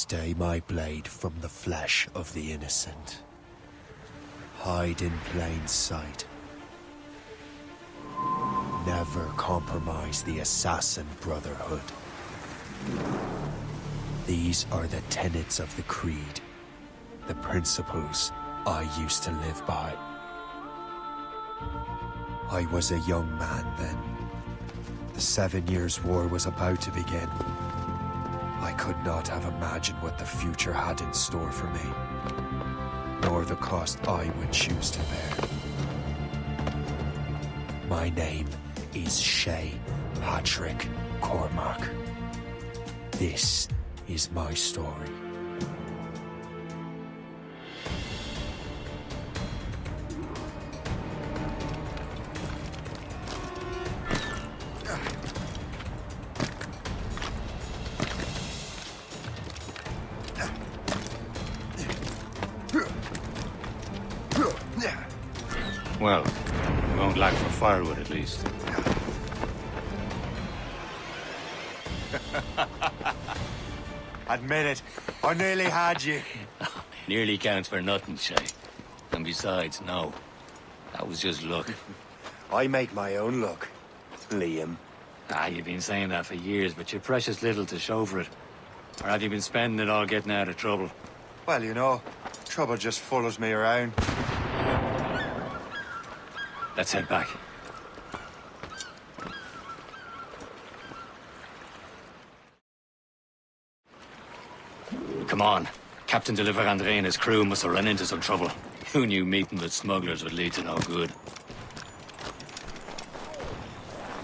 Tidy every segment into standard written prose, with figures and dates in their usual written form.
Stay my blade from the flesh of the innocent. Hide in plain sight. Never compromise the Assassin Brotherhood. These are the tenets of the Creed, the principles I used to live by. I was a young man then. The 7 Years' War was about to begin. I could not have imagined what the future had in store for me, nor the cost I would choose to bear. My name is Shay Patrick Cormac. This is my story. Well, we won't lack for firewood at least. Admit it, I nearly had you. Nearly counts for nothing, Shay. And besides, no. That was just luck. I make my own luck, Liam. You've been saying that for years, but you're precious little to show for it. Or have you been spending it all getting out of trouble? Well, you know, trouble just follows me around. Let's head back. Come on. Captain de Andre and his crew must have run into some trouble. Who knew meeting with smugglers would lead to no good?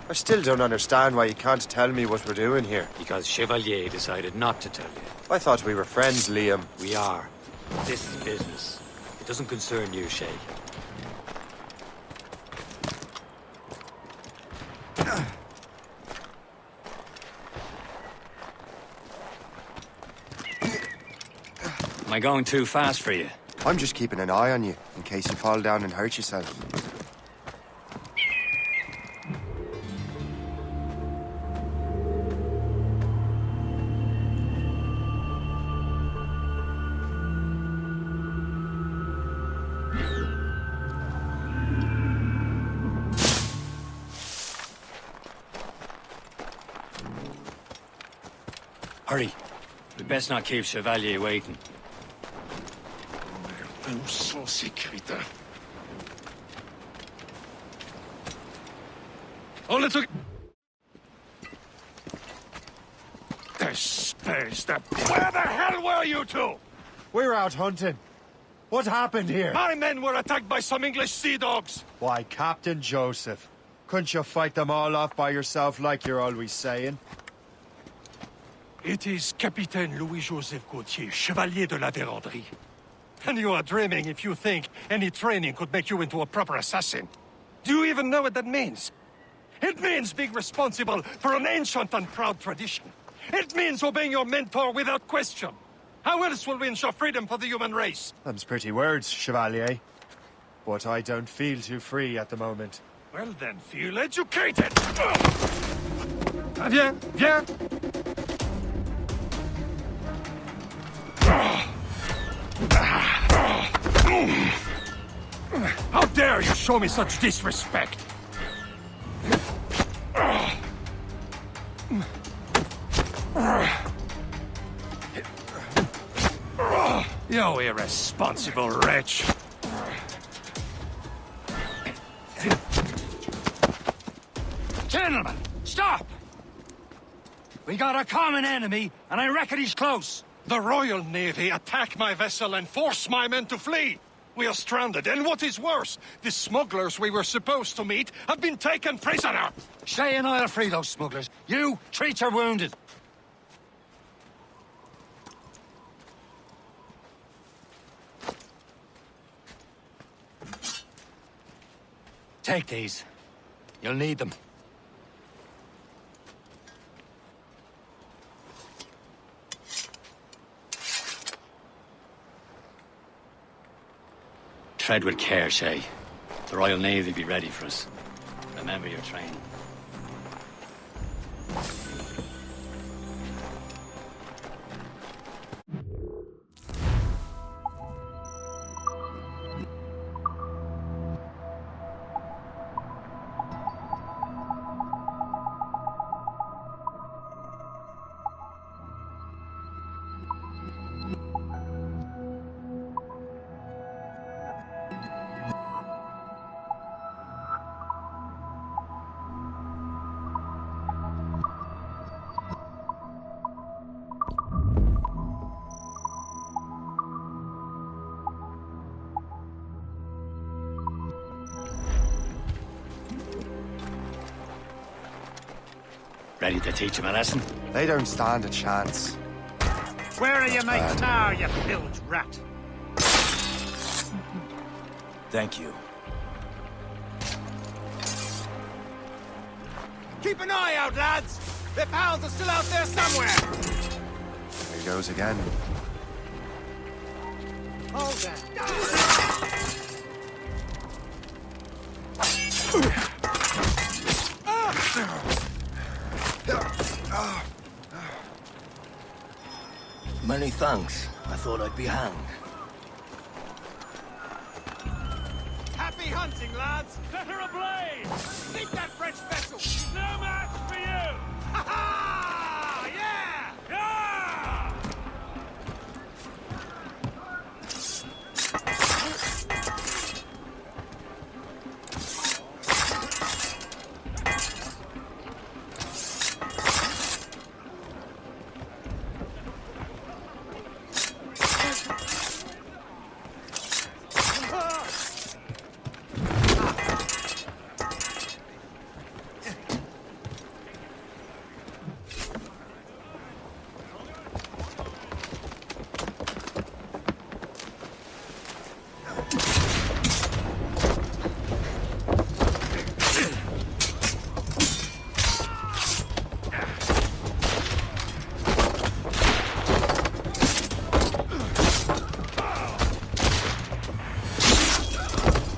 I still don't understand why you can't tell me what we're doing here. Because Chevalier decided not to tell you. I thought we were friends, Liam. We are. This is business. It doesn't concern you, Shay. Am I going too fast for you? I'm just keeping an eye on you, in case you fall down and hurt yourself. Hurry. We best not keep Chevalier waiting. Nous sommes sécuritaires. Oh, little... Where the hell were you two? We were out hunting. What happened here? My men were attacked by some English sea dogs. Why, Captain Joseph. Couldn't you fight them all off by yourself like you're always saying? It is Capitaine Louis-Joseph Gauthier, Chevalier de la Vérendrye. And you are dreaming if you think any training could make you into a proper assassin. Do you even know what that means? It means being responsible for an ancient and proud tradition. It means obeying your mentor without question. How else will we ensure freedom for the human race? Them's pretty words, Chevalier. But I don't feel too free at the moment. Well then, feel educated! Viens, viens! How dare you show me such disrespect? You irresponsible wretch! Gentlemen, stop! We got a common enemy, and I reckon he's close. The Royal Navy attacked my vessel and forced my men to flee. We are stranded, and what is worse, the smugglers we were supposed to meet have been taken prisoner. Shay and I'll free those smugglers. You, treat your wounded. Take these. You'll need them. Tread with care, Shay. The Royal Navy will be ready for us. Remember your training. Ready to teach him a lesson? They don't stand a chance. Where are your mates bad. now, you bilge rat? Thank you. Keep an eye out, lads! Their pals are still out there somewhere! There he goes again. Hold that. Many thanks. I thought I'd be hanged. Happy hunting, lads! Set her ablaze! Sink that French vessel! No match for you! Ha ha! Yeah! Yeah!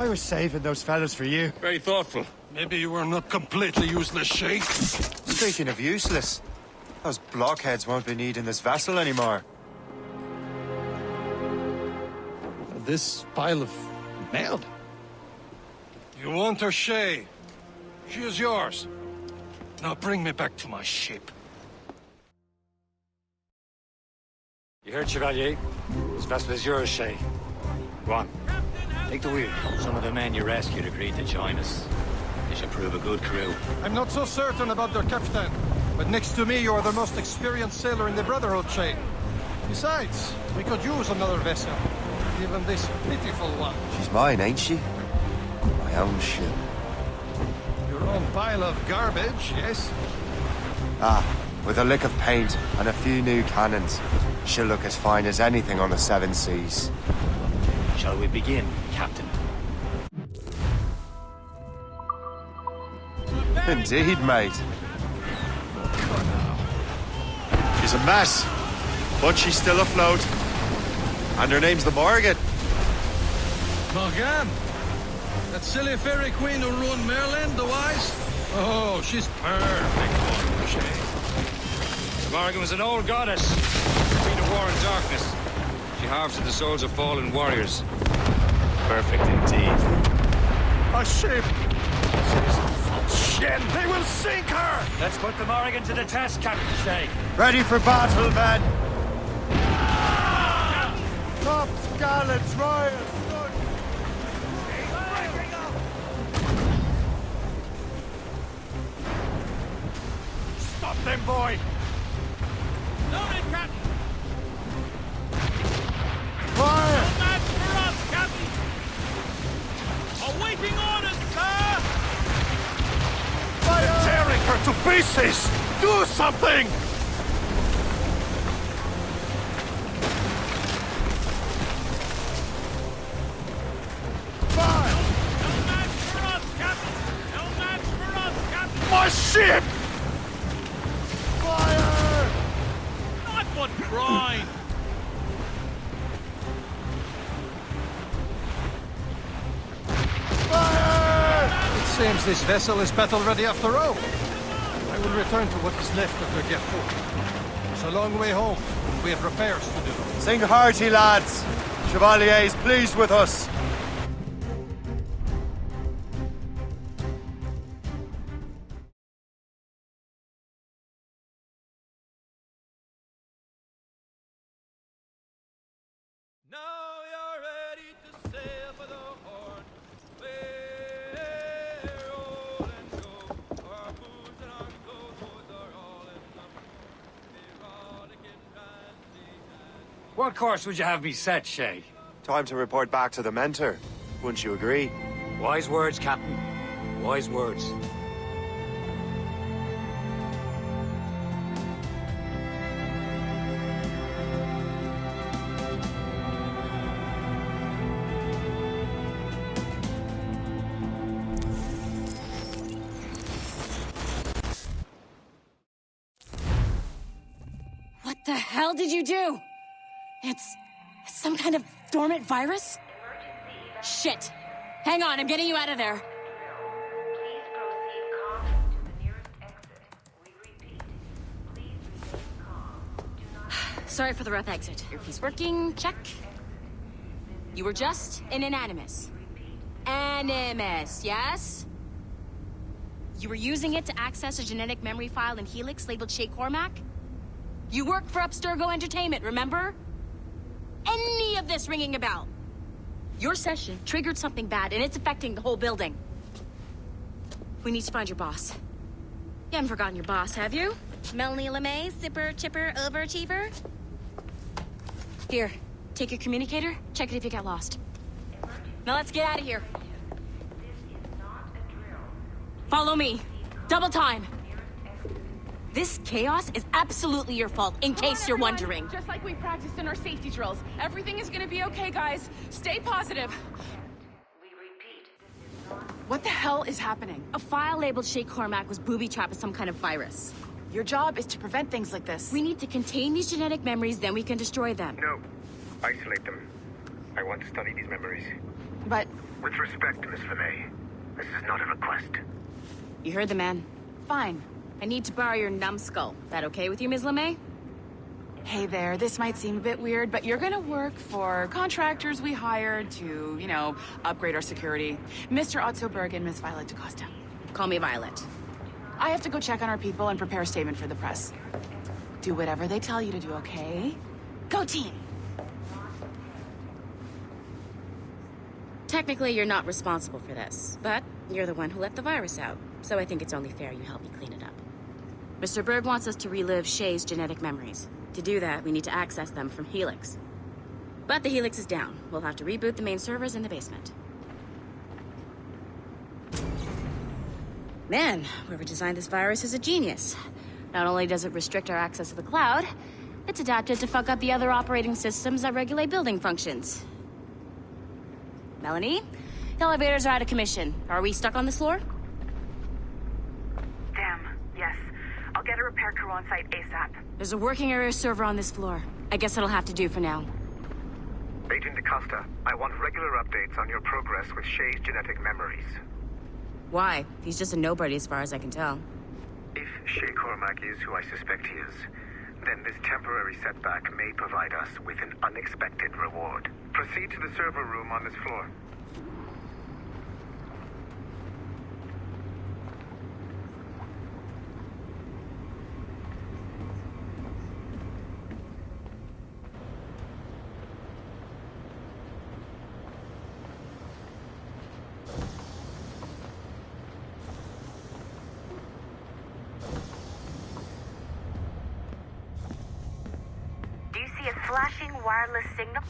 I was saving those fellas for you. Very thoughtful. Maybe you were not completely useless, Shay. Speaking of useless, those blockheads won't be needing this vessel anymore. This pile of mail. You want her, Shay? She is yours. Now bring me back to my ship. You heard, Chevalier? This vessel is yours, Shay. Go on. Take the wheel. Some of the men you rescued agreed to join us. They should prove a good crew. I'm not so certain about their captain, but next to me you are the most experienced sailor in the Brotherhood, Shay. Besides, we could use another vessel. Even this pitiful one. She's mine, ain't she? My own ship. Your own pile of garbage, yes? Ah, with a lick of paint and a few new cannons, she'll look as fine as anything on the seven seas. Shall we begin, Captain? Indeed, mate. She's a mess, but she's still afloat. And her name's the Morgan. Morgan? That silly fairy queen who ruined Merlin, the wise? Oh, she's perfect for Shay. The Morgan was an old goddess. Queen of war and darkness. She harvested the souls of fallen warriors. Perfect indeed. A ship! Shit! They will sink her! Let's put the Morgan to the test, Captain Shay. Ready for battle, men! Tops, gallants, royals, Stop them, boy! Loaded, Captain! fire! No match for us, Captain! Awaiting orders, sir! They're tearing her to pieces! Do something! Fire! No match for us, Captain! No match for us, Captain! My ship! Fire! Not one crime! It seems this vessel is battle ready after all. I will return to what is left of the Gerfaut. It's a long way home. We have repairs to do. Sing hearty, lads. Chevalier's pleased with us. Now you're ready to sail for the Horn. We're old and show. Our boots and our clothes are all in them. Erotic and randy and... What course would you have me set, Shay? Time to report back to the mentor. Wouldn't you agree? Wise words, Captain. Wise words. The hell did you do? It's some kind of dormant virus? Shit. Hang on, I'm getting you out of there. Please proceed calmly to the nearest exit. We repeat. Please remain calm. Do not... Sorry for the rough exit. Earpiece working, check. You were just in an animus. Animus, yes? You were using it to access a genetic memory file in Helix labeled Shay Cormac? You worked for Abstergo Entertainment, remember? Any of this ringing a bell? Your session triggered something bad, and it's affecting the whole building. We need to find your boss. You haven't forgotten your boss, have you? Melanie LeMay, zipper, chipper, overachiever? Here, take your communicator, check it if you got lost. Now let's get out of here. Follow me. Double time. This chaos is absolutely your fault, in case you're wondering. Just like we practiced in our safety drills. Everything is gonna be okay, guys. Stay positive. We repeat. This is not... What the hell is happening? A file labeled Shay Cormac was booby-trapped with some kind of virus. Your job is to prevent things like this. We need to contain these genetic memories, then we can destroy them. No. Isolate them. I want to study these memories. But... With respect, Miss LeMay, this is not a request. You heard the man. fine. I need to borrow your numbskull. That okay with you, Ms. LeMay? Hey there, this might seem a bit weird, but you're gonna work for contractors we hired to, you know, upgrade our security. Mr. Otto Berg and Miss Violet DaCosta. Call me Violet. I have to go check on our people and prepare a statement for the press. Do whatever they tell you to do, okay? Go team! Technically, you're not responsible for this, but you're the one who let the virus out, so I think it's only fair you help me clean it up. Mr. Berg wants us to relive Shay's genetic memories. To do that, we need to access them from Helix. But the Helix is down. We'll have to reboot the main servers in the basement. Man, whoever designed this virus is a genius. Not only does it restrict our access to the cloud, it's adapted to fuck up the other operating systems that regulate building functions. Melanie? The elevators are out of commission. Are we stuck on this floor? Damn, yes. I'll get a repair crew on site ASAP. There's a working area server on this floor. I guess it'll have to do for now. Agent DaCosta, I want regular updates on your progress with Shay's genetic memories. Why? He's just a nobody as far as I can tell. If Shay Cormac is who I suspect he is, then this temporary setback may provide us with an unexpected reward. Proceed to the server room on this floor. Flashing wireless signal.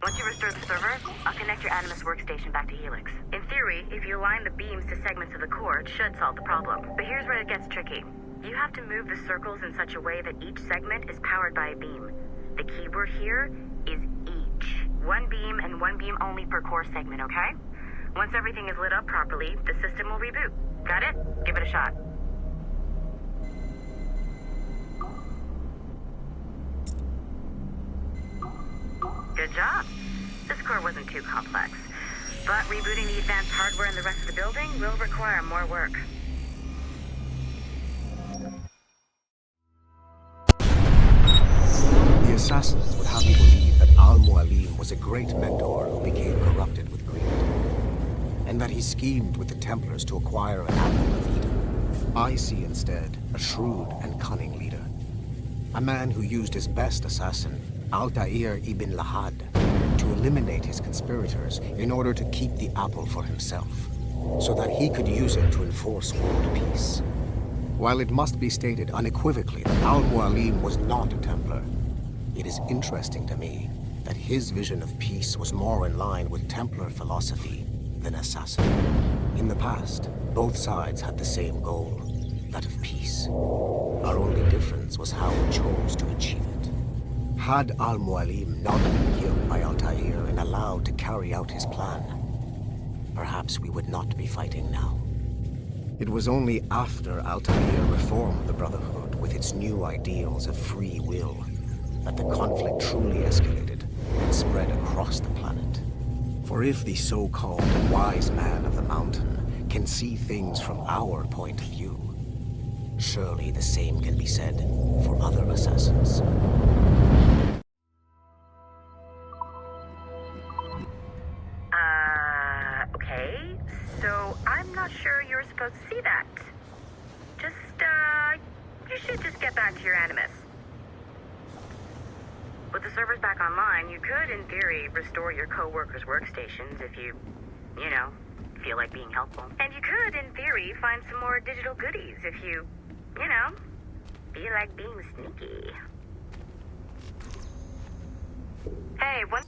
Once you restore the server, I'll connect your Animus workstation back to Helix. In theory, if you align the beams to segments of the core, it should solve the problem. But here's where it gets tricky. You have to move the circles in such a way that each segment is powered by a beam. The keyword here is each. One beam and one beam only per core segment, okay? Once everything is lit up properly, the system will reboot. Got it? Give it a shot. Good job. This core wasn't too complex. But rebooting the advanced hardware in the rest of the building will require more work. The assassins would have you believe that Al-Mualim was a great mentor who became corrupted with greed, and that he schemed with the Templars to acquire an apple of Eden. I see instead a shrewd and cunning leader. A man who used his best assassin, Altair ibn Lahad, to eliminate his conspirators in order to keep the apple for himself, so that he could use it to enforce world peace. While it must be stated unequivocally that Al-Mualim was not a Templar, it is interesting to me that his vision of peace was more in line with Templar philosophy than assassin. In the past, both sides had the same goal, that of peace. Our only difference was how we chose to achieve it. Had Al-Mualim not been killed by Altair and allowed to carry out his plan, perhaps we would not be fighting now. It was only after Altair reformed the Brotherhood with its new ideals of free will, that the conflict truly escalated and spread across the planet. For if the so-called wise man of the mountain can see things from our point of view, surely the same can be said for other assassins. Okay. So I'm not sure you're supposed to see that. You should just get back to your Animus. With the servers back online, you could, in theory, restore your co-workers' workstations if you feel like being helpful. And you could, in theory, find some more digital goodies if you feel like being sneaky. Hey, one...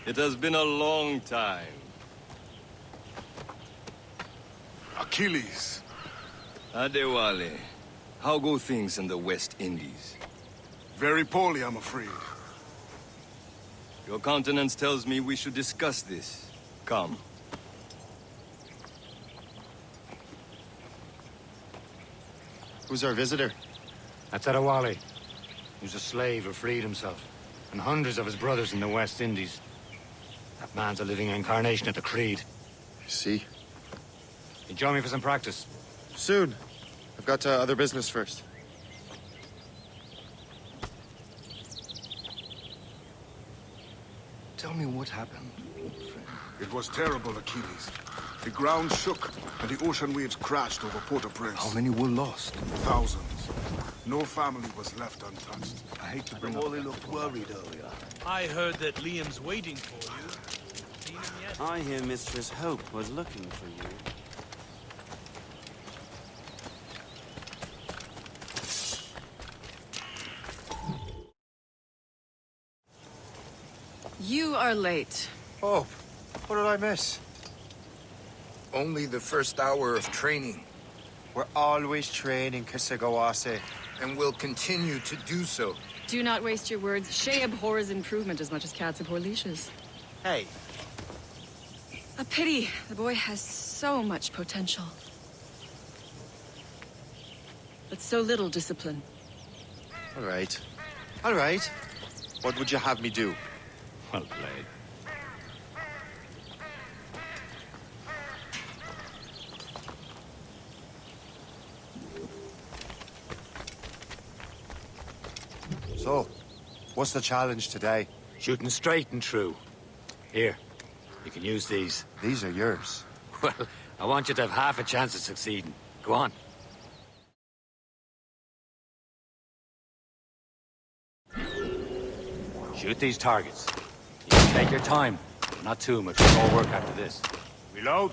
It has been a long time. Achilles. Adewale, how go things in the West Indies? Very poorly, I'm afraid. Your countenance tells me we should discuss this. Come. Who's our visitor? That's Adewale. He was a slave who freed himself, and hundreds of his brothers in the West Indies. That man's a living incarnation of the Creed. I see. You join me for some practice? Soon. I've got other business first. Tell me what happened, friend. It was terrible, Achilles. The ground shook, and the ocean waves crashed over Port-au-Prince. How many were lost? Thousands. No family was left untouched. I hate to bring Wally looked worried earlier. I heard that Liam's waiting for you. Seen him yet? I hear Mistress Hope was looking for you. You are late. Oh, what did I miss? Only the first hour of training. We're always training, Kisagawase. And will continue to do so. Do not waste your words. Shay abhors improvement as much as cats abhor leashes. Hey. A pity. The boy has so much potential. But so little discipline. All right. All right. What would you have me do? Well played. So, what's the challenge today? Shooting straight and true. Here, you can use these. These are yours. Well, I want you to have half a chance of succeeding. Go on. Shoot these targets. You can take your time. Not too much more work after this. Reload.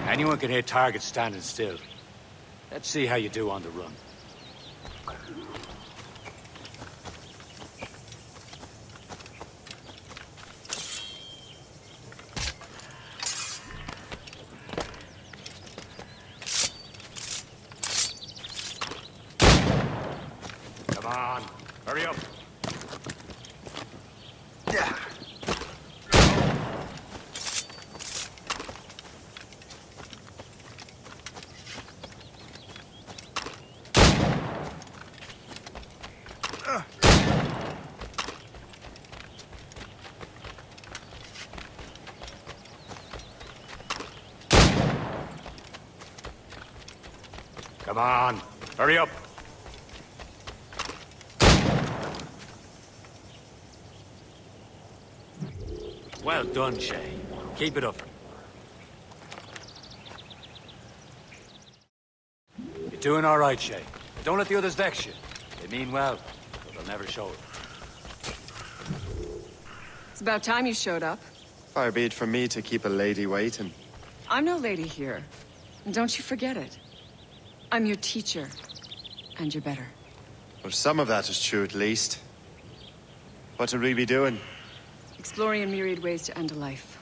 Anyone can hit targets standing still. Let's see how you do on the run. Come on, hurry up. Yeah. Come on, hurry up. Well done, Shay. Keep it up. You're doing all right, Shay. Don't let the others vex you. They mean well, but they'll never show it. It's about time you showed up. Far be it from me to keep a lady waiting. I'm no lady here. And don't you forget it. I'm your teacher. And you're better. Well, some of that is true, at least. What would we be doing? Exploring a myriad ways to end a life.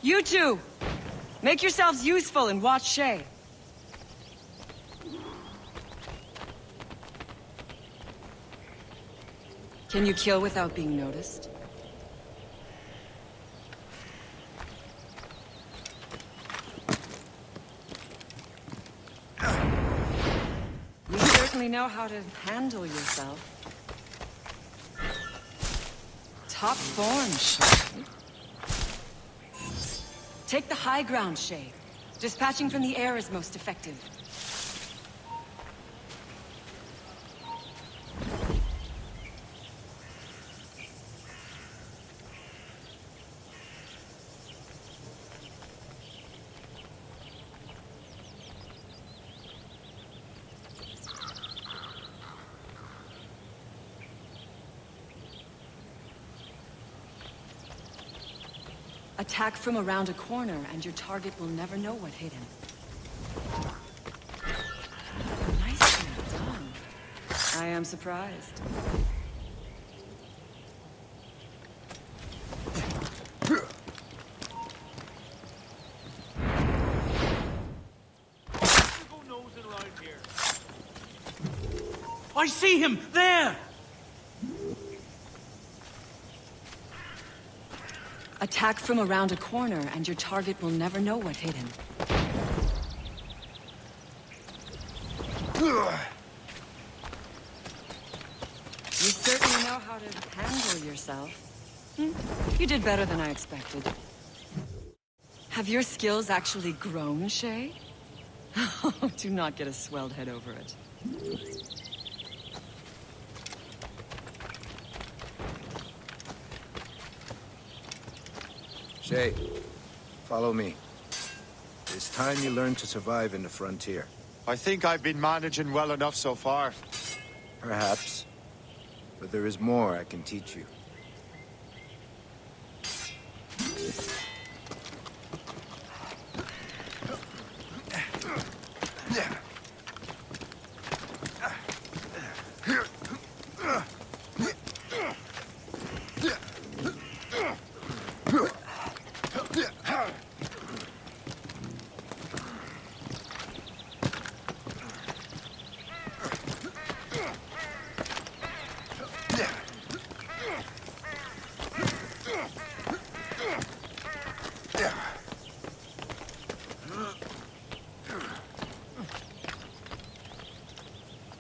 You two! Make yourselves useful and watch Shay. Can you kill without being noticed? You certainly know how to handle yourself. Top form, Shay. Take the high ground, Shay. Dispatching from the air is most effective. Attack from around a corner, and your target will never know what hit him. Nicely done. I am surprised. I see him! There! Attack from around a corner, and your target will never know what hit him. You certainly know how to handle yourself. You did better than I expected. Have your skills actually grown, Shay? Oh, do not get a swelled head over it. Shay, follow me. It's time you learn to survive in the frontier. I think I've been managing well enough so far. Perhaps. But there is more I can teach you.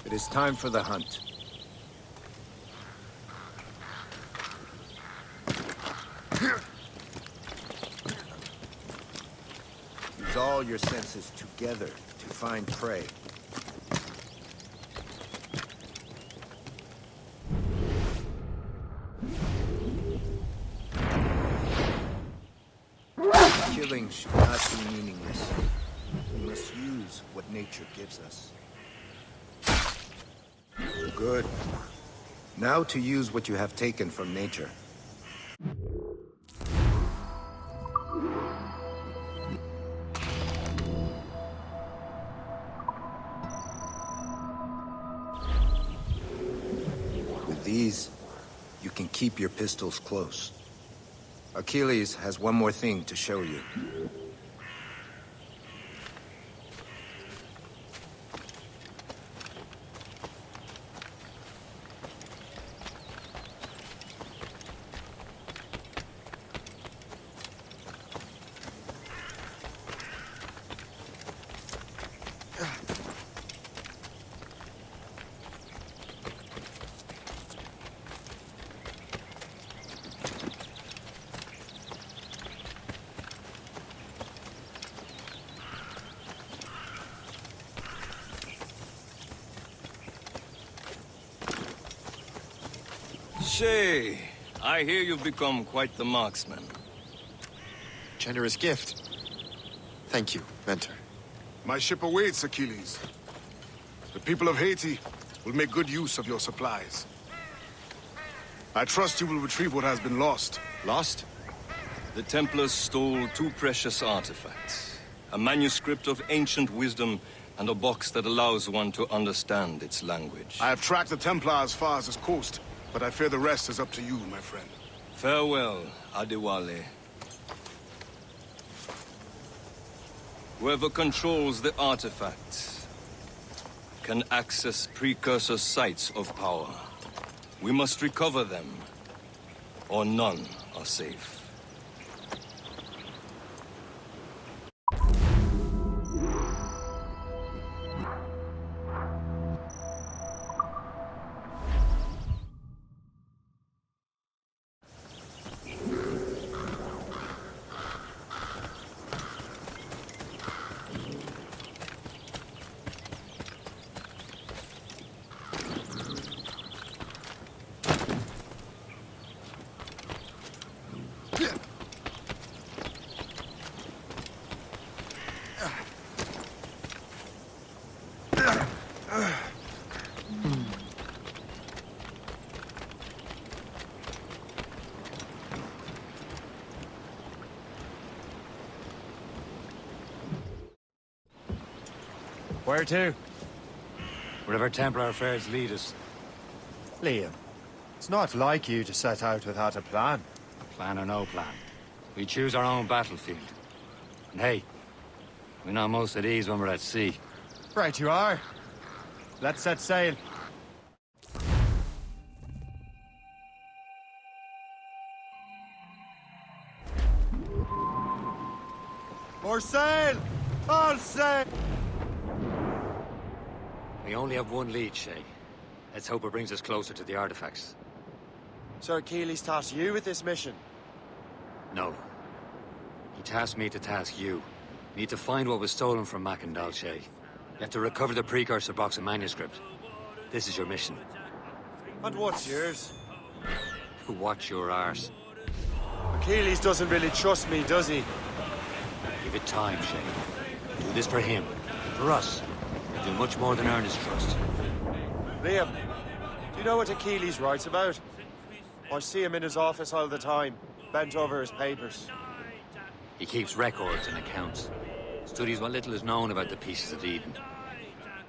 It is time for the hunt. Use all your senses together to find prey. Killing should not be meaningless. We must use what nature gives us. Good. Now to use what you have taken from nature. With these, you can keep your pistols close. Achilles has one more thing to show you. Shay, I hear you've become quite the marksman. Generous gift. Thank you, Mentor. My ship awaits, Achilles. The people of Haiti will make good use of your supplies. I trust you will retrieve what has been lost. Lost? The Templars stole 2 precious artifacts. A manuscript of ancient wisdom and a box that allows one to understand its language. I have tracked the Templar as far as this coast, but I fear the rest is up to you, my friend. Farewell, Adewale. Whoever controls the artifact can access precursor sites of power. We must recover them, or none are safe. Where to? Wherever Templar affairs lead us. Liam, it's not like you to set out without a plan. Plan or no plan. We choose our own battlefield. And hey, we know most of these when we're at sea. Right you are. Let's set sail. More sail! All sail! We only have one lead, Shay. Let's hope it brings us closer to the artifacts. Sir Keeley's tasked you with this mission. No. He tasked me to task you. You need to find what was stolen from Mackandal, Shay. You have to recover the precursor box of manuscript. This is your mission. And what's yours? Watch your arse. Achilles doesn't really trust me, does he? Give it time, Shay. Do this for him. For us. Do much more than earn his trust. Liam, do you know what Achilles writes about? I see him in his office all the time, bent over his papers. He keeps records and accounts. Studies what little is known about the pieces of Eden.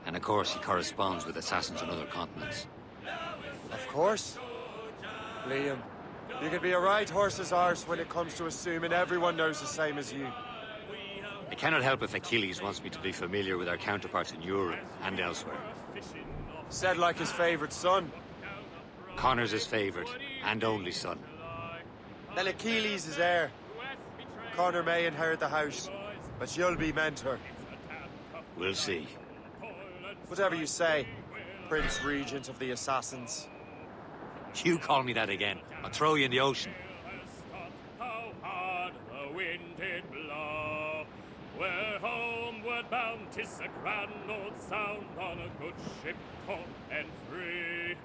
And of course, he corresponds with assassins on other continents. Of course. Liam, you can be a right horse's arse when it comes to assuming everyone knows the same as you. I cannot help if Achilles wants me to be familiar with our counterparts in Europe and elsewhere. Said like his favorite son. Connor's his favorite and only son. Then Achilles is heir. Connor may inherit the house, but you'll be mentor. We'll see. Whatever you say, Prince Regent of the Assassins. You call me that again, I'll throw you in the ocean. How hard the wind did blow. We're homeward bound, 'tis a grand old sound on a good ship, home and free.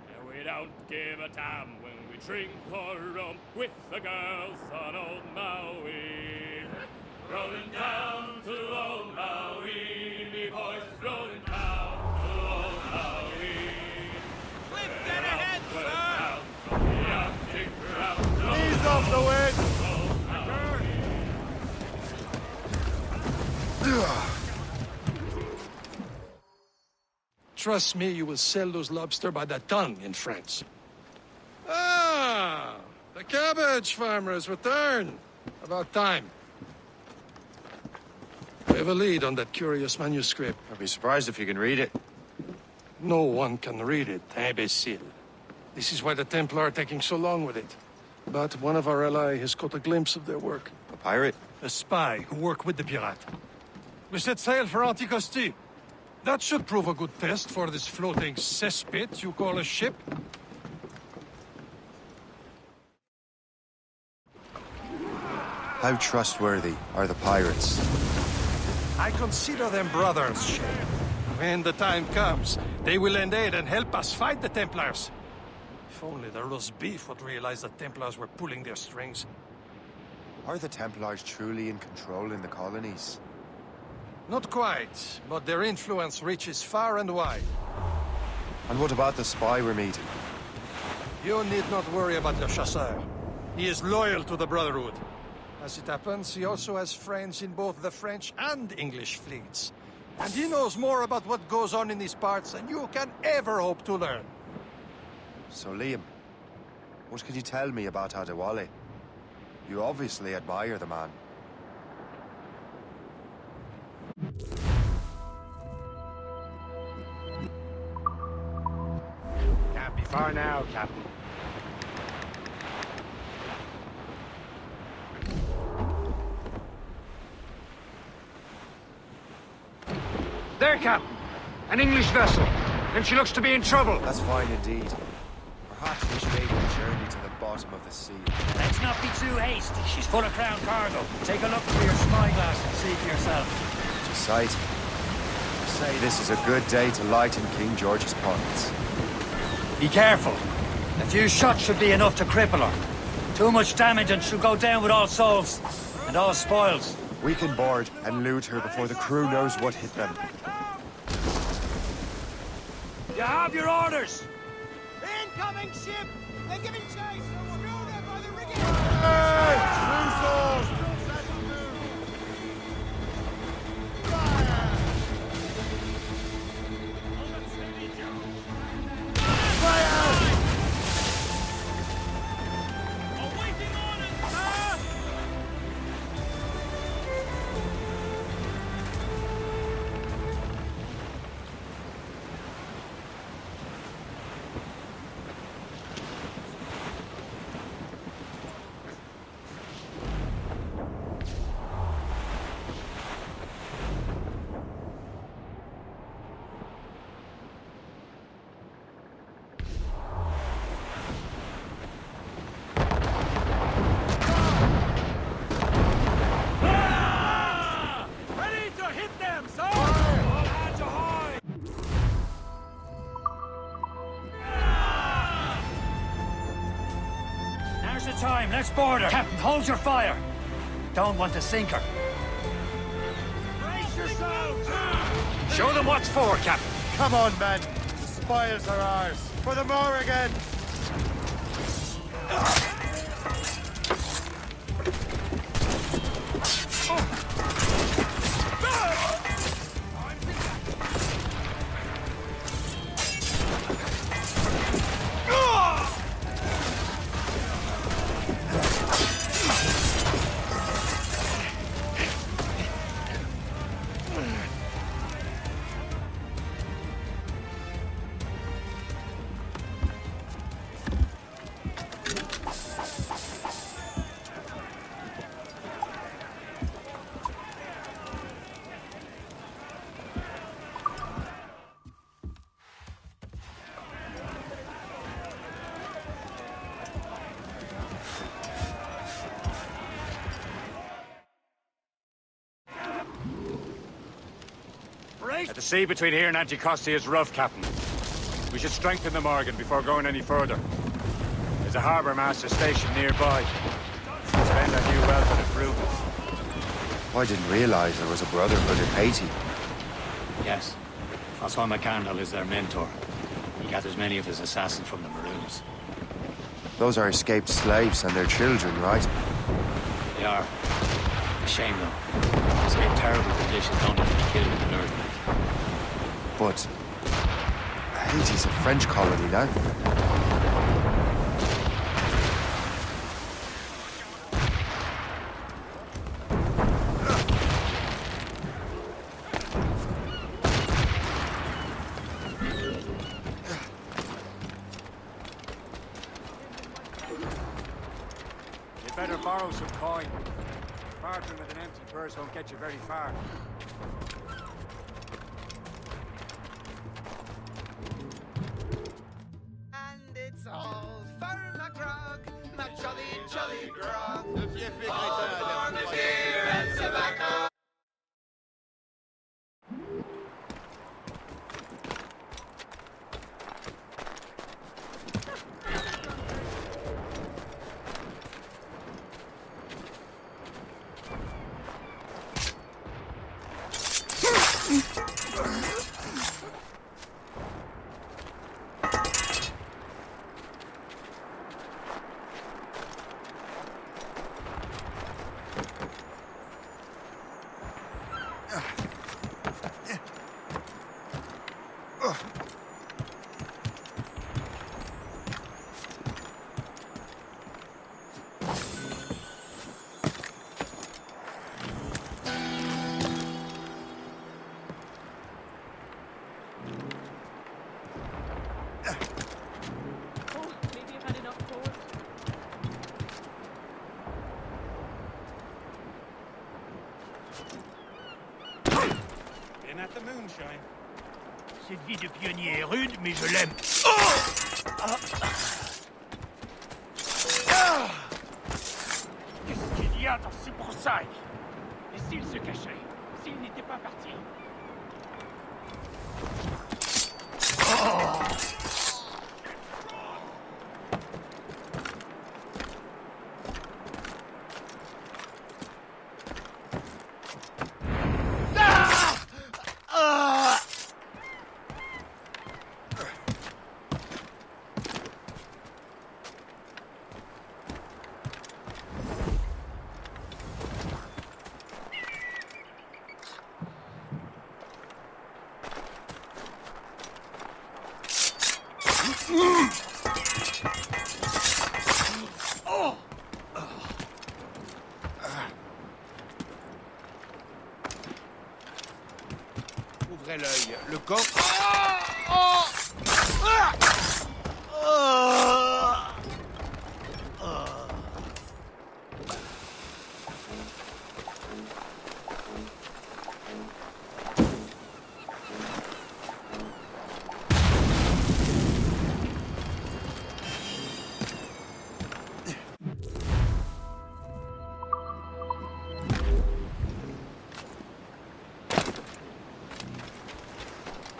And we don't give a damn when we drink or rum with the girls on old Maui. Rolling down to old Maui, me boys, rolling down to old Maui. Cliff, dead ahead, sir! Ease off the wind! Trust me, you will sell those lobster by the ton in France. Ah, the cabbage farmers return. About time. We have a lead on that curious manuscript. I'd be surprised if you can read it. No one can read it, imbecile. This is why the Templar are taking so long with it. But one of our allies has caught a glimpse of their work. A pirate? A spy who worked with the pirate. We set sail for Anticosti. That should prove a good test for this floating cesspit you call a ship. How trustworthy are the pirates? I consider them brothers, Shay. When the time comes, they will lend aid and help us fight the Templars. If only the roast beef would realize the Templars were pulling their strings. Are the Templars truly in control in the colonies? Not quite, but their influence reaches far and wide. And what about the spy we're meeting? You need not worry about Le Chasseur. He is loyal to the Brotherhood. As it happens, he also has friends in both the French and English fleets. And he knows more about what goes on in these parts than you can ever hope to learn. So, Liam, what can you tell me about Adewale? You obviously admire the man. far now, Captain. There, Captain. An English vessel. And she looks to be in trouble. That's fine indeed. Perhaps we should aid the journey to the bottom of the sea. Let's not be too hasty. She's full of crown cargo. Take a look through your spyglass and see for yourself. To sight. Say this is a good day to lighten King George's pockets. Be careful. A few shots should be enough to cripple her. Too much damage and she'll go down with all souls. And all spoils. We can board and loot her before the crew knows what hit them. You have your orders! Incoming ship! They're giving chase! Schooner by the rigging! Hey! Time, let's board her. Captain, hold your fire. Don't want to sink her. Brace yourselves! Show them what's for, Captain. Come on, men. The spoils are ours. For the Morrigan! The sea between here and Anticosti is rough, Captain. We should strengthen the Morgan before going any further. There's a harbour master stationed nearby. Spend our new wealth on improvements. I didn't realize there was a brotherhood in Haiti. Yes. Francois McCandle is their mentor. He gathers many of his assassins from the Maroons. Those are escaped slaves and their children, right? They are. A shame, though. Escape terrible conditions only to be killed in an earthquake. But Haiti's a French colony now. You better borrow some coin. Bartering with an empty purse won't get you very far. It's all for my grog, my jolly, jolly grog. All for my beer and tobacco. bouche, hein. Cette vie de pionnier est rude, mais je l'aime. Qu'est-ce qu'il y a dans ces broussailles? Et s'il se cachait? S'il n'était pas parti? Ouvrez l'œil. Le corps...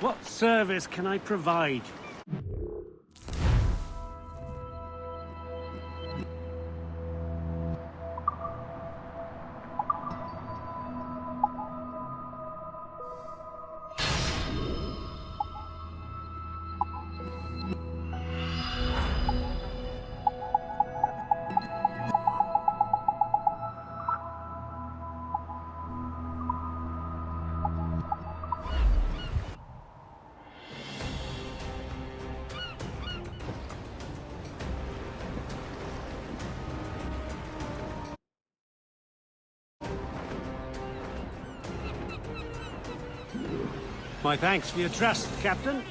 What service can I provide? My thanks for your trust, Captain.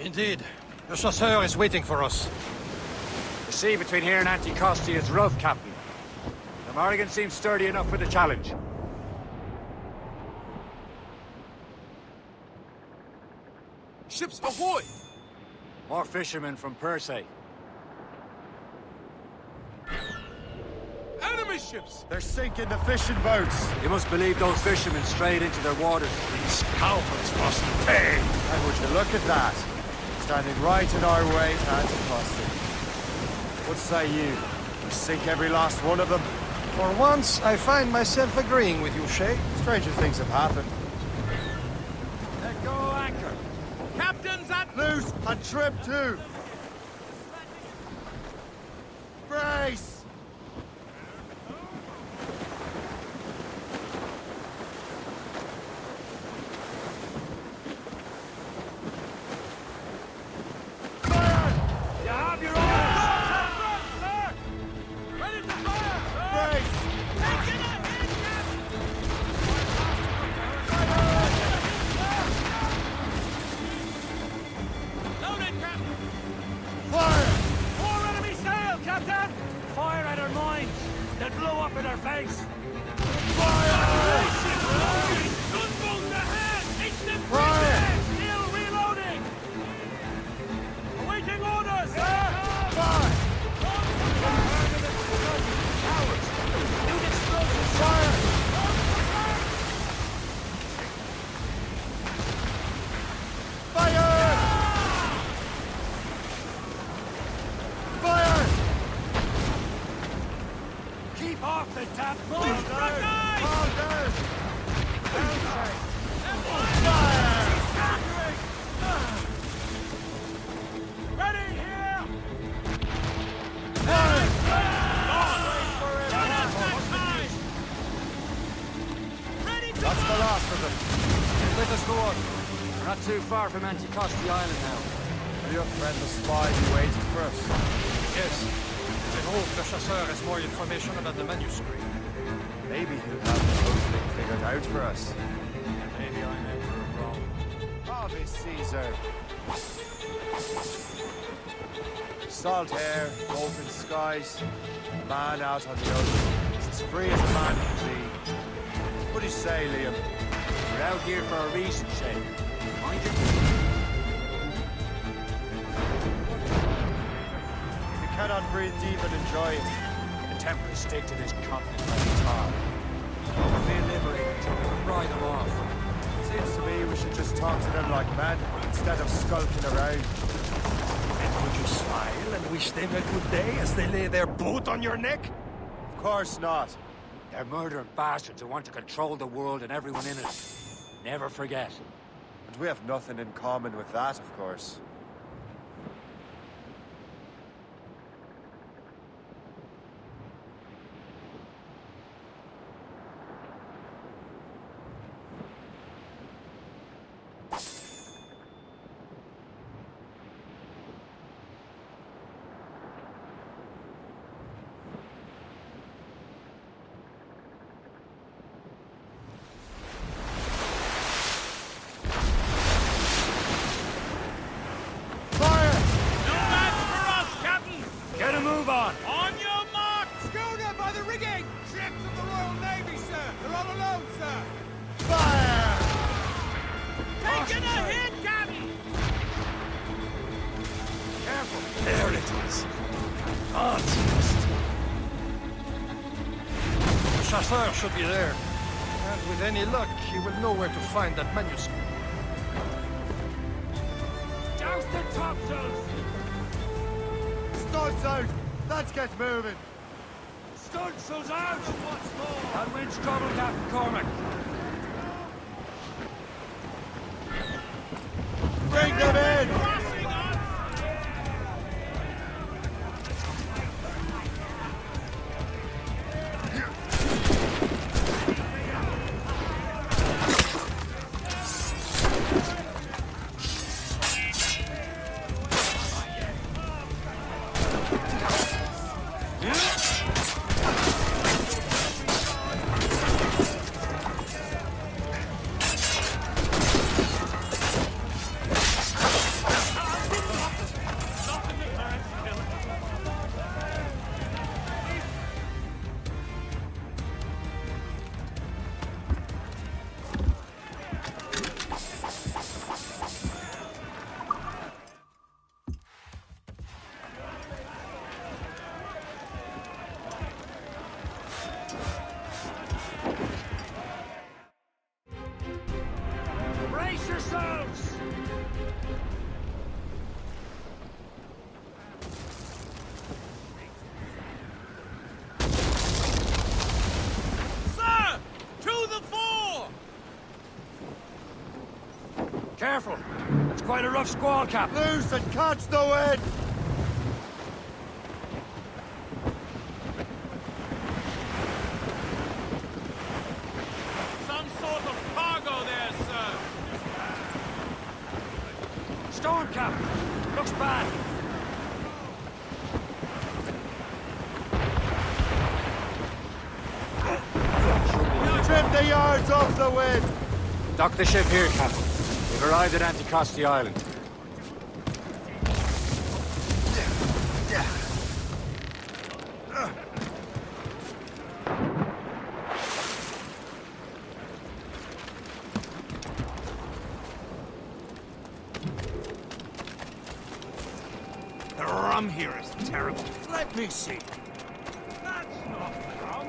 Indeed. The chasseur is waiting for us. The sea between here and Anticosti is rough, Captain. The Morrigan seems sturdy enough for the challenge. Ships ahoy! More fishermen from Persay. Enemy ships! They're sinking the fishing boats. You must believe those fishermen strayed into their waters. These scoundrels must pay. And would you look at that? Standing right in our way to Anticosti. What say you? We sink every last one of them? For once, I find myself agreeing with you, Shay. Stranger things have happened. Let go anchor! Captain's at Loose and trip too! Brace! up in our face! Gunboat ahead! Instant breakdown! Still reloading! Awaiting orders! Cowards! Use explosive fire! Fire! Fire! Keep off the tap! Fall down! Fall down! Ready here! That's the last of them. Let us go on. We're not too far from Anticosti Island now. Your friend the spy be waiting for us. Yes. I hope the chasseur has more information about the manuscript. Maybe he'll have the whole thing figured out for us. Maybe I'm Emperor wrong. Ave Caesar. Salt air, open skies, a man out on the ocean. He's as free as a man can be. What do you say, Liam? We're out here for a reason, Shay. Mind your... If you cannot breathe deep and enjoy it, The Templars stick to this continent like a tar. Don't feel liberated until we can ride them off. seems to me we should just talk to them like men instead of skulking around. And would you smile and wish them a good day as they lay their boat on your neck? Of course not. They're murdering bastards who want to control the world and everyone in it. Never forget. And we have nothing in common with that, of course. Chasseur should be there. And with any luck, he will know where to find that manuscript. Douse the topsails! Studs out! Let's get moving! Stunsails out! What's more? That winch trouble, Captain Cormac. Bring them in! Brace yourselves! Sir! To the fore! Careful! It's quite a rough squall, Captain. Loose and catch the wind! Some sort of cargo there, sir! Storm, Captain. Looks bad. Trim the yards off the wind! Dock the ship here, Captain. We've arrived at Anticosti Island. from here is terrible. Let me see. That's not wrong.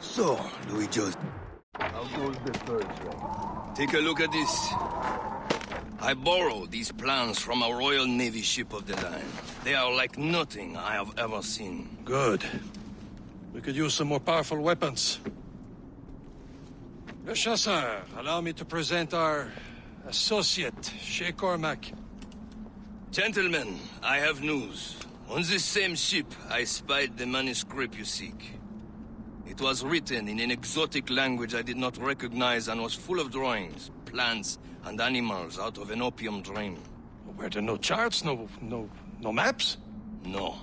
So, do we just... How goes the first one? Take a look at this. I borrowed these plans from a Royal Navy ship of the line. They are like nothing I have ever seen. Good. We could use some more powerful weapons. Le Chasseur, allow me to present our associate, Shay Cormac. Gentlemen, I have news. On this same ship, I spied the manuscript you seek. It was written in an exotic language I did not recognize and was full of drawings, plants, and animals out of an opium dream. Were there no charts, no maps? No.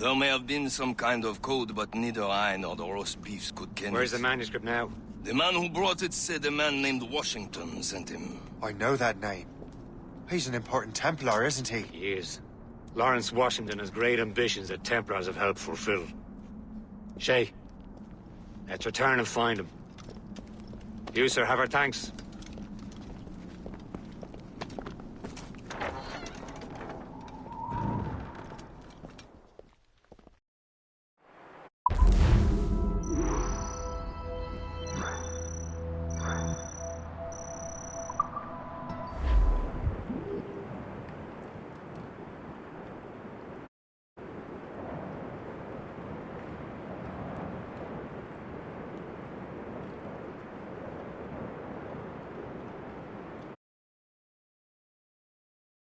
There may have been some kind of code, but neither I nor the roast beefs could ken Where's it. the manuscript now? The man who brought it said a man named Washington sent him. I know that name. He's an important Templar, isn't he? He is. Lawrence Washington has great ambitions that Templars have helped fulfill. Shay, let's return and find him. You, sir, have our thanks.